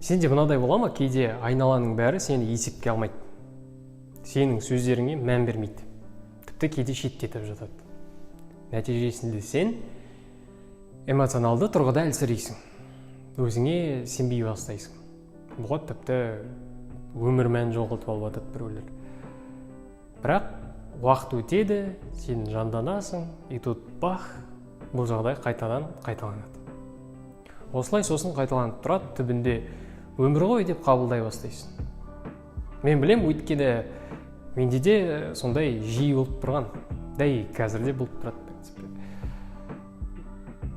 Сенде мынадай бола ма, кейде айналаның бәрі сені есепке алмайды. Сенің сөздеріңе мән бермейді. Тіпті кейде шеттетіп жатады. Нәтижесінде сен эмоционалды тұрғыда әлсірейсің. Өзіңе сенбей бастайсың. Бұға тіпті өмір мән жоғалтып алып жатады біреулер. Бірақ уақыт өтеді, сен жанданасың, и тут бах, бұл жағдай қайтадан қайталанады. Осылай сосын қайталанып тұрады, түбінде өмір ғой деп қабылдай бастайсың. Мен білем, өйткені менде де сондай жиі болып тұрған. Дәй қазірде болып тұрады.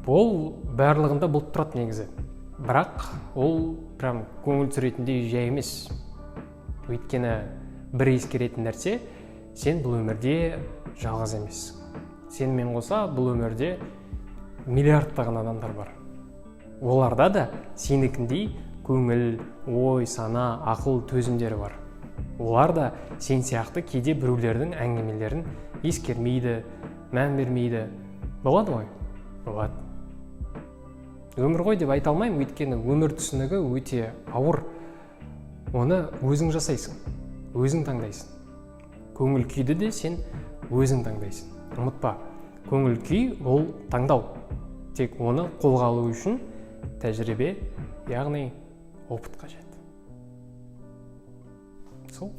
Ол барлығында болып тұрады негізі. Бірақ ол прям көңіл түсіретіндей жай емес. Өйткені бір ескеретін нәрсе, сен бұл өмірде жалғыз емес. Сенімен қоса бұл өмірде миллиардтаған адамдар бар. Оларда да сенікіндей көңіл, ой, сана, ақыл, төзімдері бар. Олар да сен сияқты кейде біреулердің әңгімелерін ескермейді, мән бермейді. Болады ғой? Болады. Өмір ғой деп айта алмаймын, өйткені өмір түсінігі өте ауыр. Оны өзің жасайсың, өзің таңдайсың. Көңіл күйді де сен өзің таңдайсың. Ұмытпа, көңіл күй ол таңдау. Тек оны қолға алу үшін тәжірибе, яғни опыт қажет. Сол?